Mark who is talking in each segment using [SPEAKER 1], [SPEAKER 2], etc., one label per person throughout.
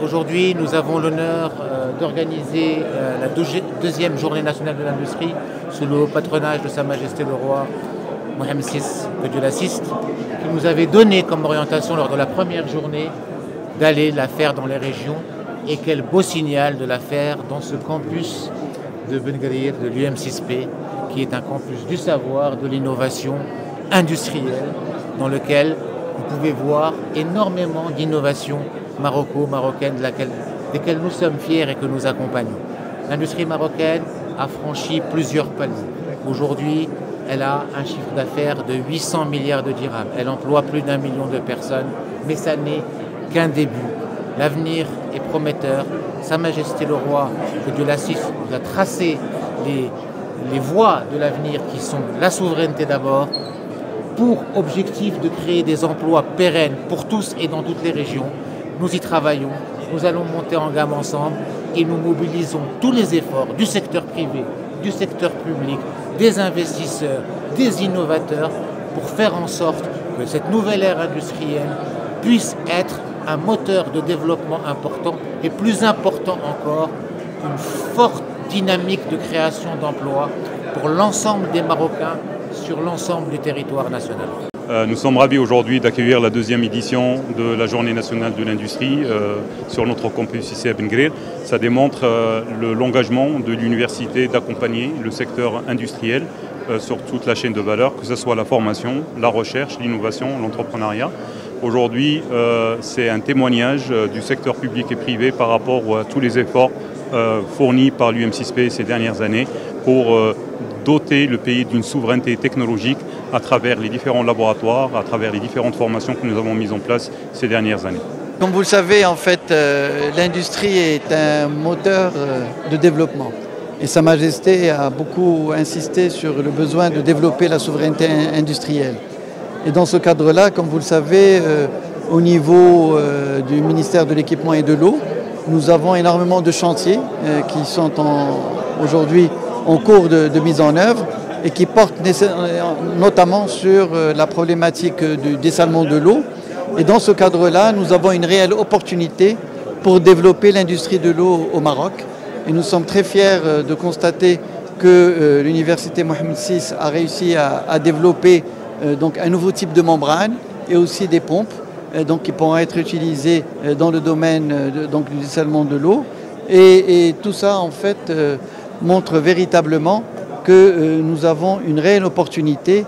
[SPEAKER 1] Aujourd'hui, nous avons l'honneur d'organiser la deuxième journée nationale de l'industrie sous le haut patronage de Sa Majesté le Roi Mohammed VI, que Dieu l'assiste, qui nous avait donné comme orientation lors de la première journée d'aller la faire dans les régions. Et quel beau signal de la faire dans ce campus de Ben Guerir, de l'UM6P, qui est un campus du savoir, de l'innovation industrielle, dans lequel vous pouvez voir énormément d'innovations marocaines desquelles nous sommes fiers et que nous accompagnons. L'industrie marocaine a franchi plusieurs paliers. Aujourd'hui, elle a un chiffre d'affaires de 800 milliards de dirhams. Elle emploie plus d'1 million de personnes, mais ça n'est qu'un début. L'avenir est prometteur. Sa Majesté le Roi, que Dieu l'assiste, nous a tracé les voies de l'avenir qui sont la souveraineté d'abord, pour objectif de créer des emplois pérennes pour tous et dans toutes les régions. Nous y travaillons, nous allons monter en gamme ensemble et nous mobilisons tous les efforts du secteur privé, du secteur public, des investisseurs, des innovateurs pour faire en sorte que cette nouvelle ère industrielle puisse être un moteur de développement important et plus important encore, une forte dynamique de création d'emplois pour l'ensemble des Marocains sur l'ensemble du territoire national.
[SPEAKER 2] Nous sommes ravis aujourd'hui d'accueillir la deuxième édition de la Journée nationale de l'industrie sur notre campus ici à Ben Guerir. Ça démontre l'engagement de l'université d'accompagner le secteur industriel sur toute la chaîne de valeur, que ce soit la formation, la recherche, l'innovation, l'entrepreneuriat. Aujourd'hui, c'est un témoignage du secteur public et privé par rapport à tous les efforts fournis par l'UM6P ces dernières années pour doter le pays d'une souveraineté technologique à travers les différents laboratoires, à travers les différentes formations que nous avons mises en place ces dernières années.
[SPEAKER 3] Comme vous le savez, en fait, l'industrie est un moteur de développement. Et Sa Majesté a beaucoup insisté sur le besoin de développer la souveraineté industrielle. Et dans ce cadre-là, comme vous le savez, au niveau du ministère de l'Équipement et de l'Eau, nous avons énormément de chantiers qui sont aujourd'hui en cours de mise en œuvre et qui portent notamment sur la problématique du dessalement de l'eau. Et dans ce cadre-là, nous avons une réelle opportunité pour développer l'industrie de l'eau au Maroc. Et nous sommes très fiers de constater que l'université Mohammed VI a réussi à développer donc un nouveau type de membrane et aussi des pompes qui pourront être utilisées dans le domaine du dessalement de l'eau. Et tout ça, en fait, montre véritablement que nous avons une réelle opportunité,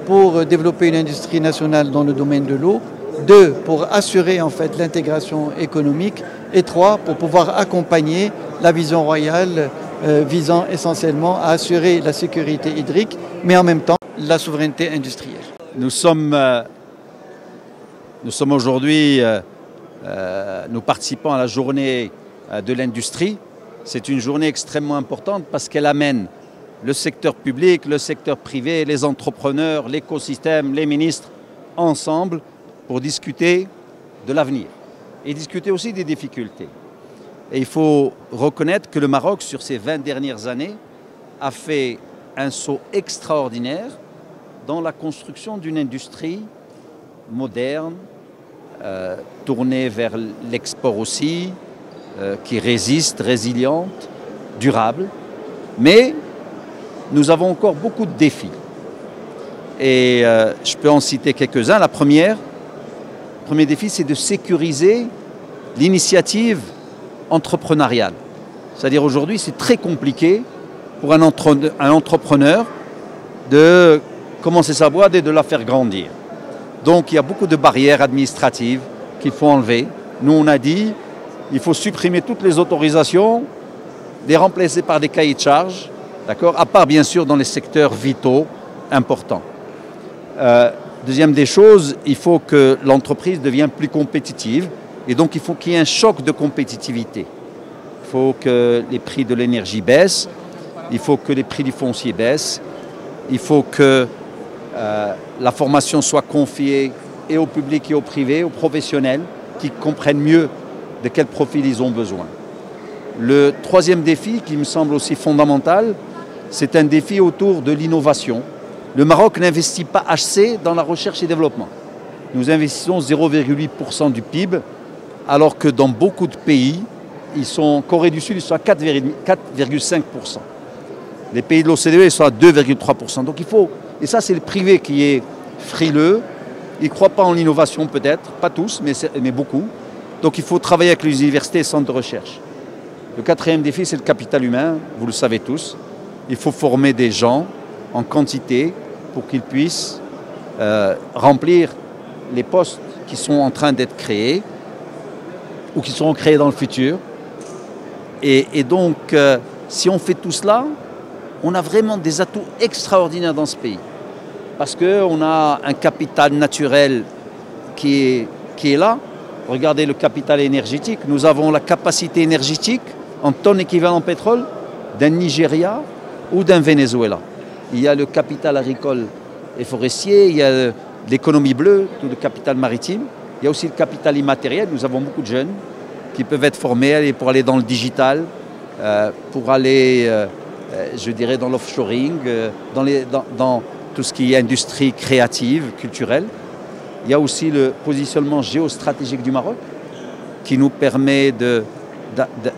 [SPEAKER 3] pour développer une industrie nationale dans le domaine de l'eau, 2, pour assurer en fait l'intégration économique, et 3, pour pouvoir accompagner la vision royale visant essentiellement à assurer la sécurité hydrique, mais en même temps la souveraineté industrielle.
[SPEAKER 4] Nous sommes aujourd'hui, nous participons à la journée de l'industrie. C'est une journée extrêmement importante parce qu'elle amène le secteur public, le secteur privé, les entrepreneurs, l'écosystème, les ministres ensemble pour discuter de l'avenir et discuter aussi des difficultés. Et il faut reconnaître que le Maroc, sur ces 20 dernières années, a fait un saut extraordinaire dans la construction d'une industrie moderne, tournée vers l'export aussi, qui résiste, résiliente, durable. Mais nous avons encore beaucoup de défis. Et je peux en citer quelques-uns. Le premier défi, c'est de sécuriser l'initiative entrepreneuriale. C'est-à-dire aujourd'hui, c'est très compliqué pour un entrepreneur de commencer sa boîte et de la faire grandir. Donc il y a beaucoup de barrières administratives qu'il faut enlever. Nous, on a dit il faut supprimer toutes les autorisations, les remplacer par des cahiers de charges, d'accord, à part bien sûr dans les secteurs vitaux importants. Deuxième des choses, il faut que l'entreprise devienne plus compétitive et donc il faut qu'il y ait un choc de compétitivité. Il faut que les prix de l'énergie baissent, il faut que les prix du foncier baissent, il faut que la formation soit confiée et au public et au privé, aux professionnels qui comprennent mieux de quel profil ils ont besoin. Le troisième défi qui me semble aussi fondamental, c'est un défi autour de l'innovation. Le Maroc n'investit pas assez dans la recherche et développement. Nous investissons 0,8% du PIB alors que dans beaucoup de pays, en Corée du Sud, ils sont à 4,5%. Les pays de l'OCDE, ils sont à 2,3%. Donc il faut, et ça c'est le privé qui est frileux, ils ne croient pas en l'innovation peut-être, pas tous, mais beaucoup. Donc il faut travailler avec les universités et centres de recherche. Le quatrième défi, c'est le capital humain, vous le savez tous. Il faut former des gens en quantité pour qu'ils puissent remplir les postes qui sont en train d'être créés ou qui seront créés dans le futur. Et donc, si on fait tout cela, on a vraiment des atouts extraordinaires dans ce pays. Parce qu'on a un capital naturel qui est là. Regardez le capital énergétique. Nous avons la capacité énergétique en tonnes équivalent pétrole d'un Nigeria ou d'un Venezuela. Il y a le capital agricole et forestier, il y a l'économie bleue, tout le capital maritime. Il y a aussi le capital immatériel. Nous avons beaucoup de jeunes qui peuvent être formés pour aller dans le digital, pour aller, je dirais, dans l'offshoring, dans tout ce qui est industrie créative, culturelle. Il y a aussi le positionnement géostratégique du Maroc qui nous permet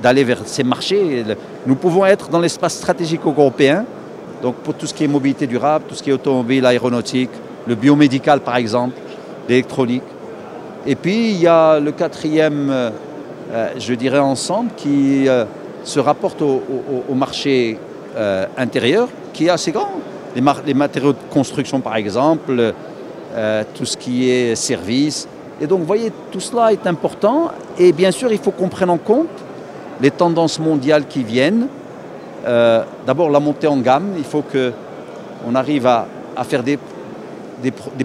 [SPEAKER 4] d'aller vers ces marchés. Nous pouvons être dans l'espace stratégique européen, donc pour tout ce qui est mobilité durable, tout ce qui est automobile, aéronautique, le biomédical par exemple, l'électronique. Et puis il y a le quatrième, je dirais ensemble, qui se rapporte au marché intérieur, qui est assez grand. Les matériaux de construction par exemple, tout ce qui est services. Et donc vous voyez, tout cela est important. Et bien sûr, il faut qu'on prenne en compte les tendances mondiales qui viennent. D'abord la montée en gamme. Il faut qu'on arrive à faire des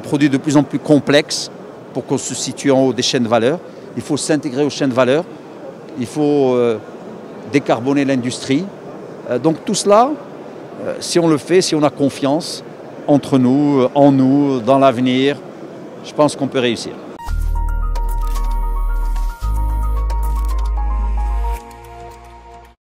[SPEAKER 4] produits de plus en plus complexes pour qu'on se situe en haut des chaînes de valeur. Il faut s'intégrer aux chaînes de valeur. Il faut décarboner l'industrie. Donc tout cela, si on le fait, si on a confiance entre nous, en nous, dans l'avenir, je pense qu'on peut réussir.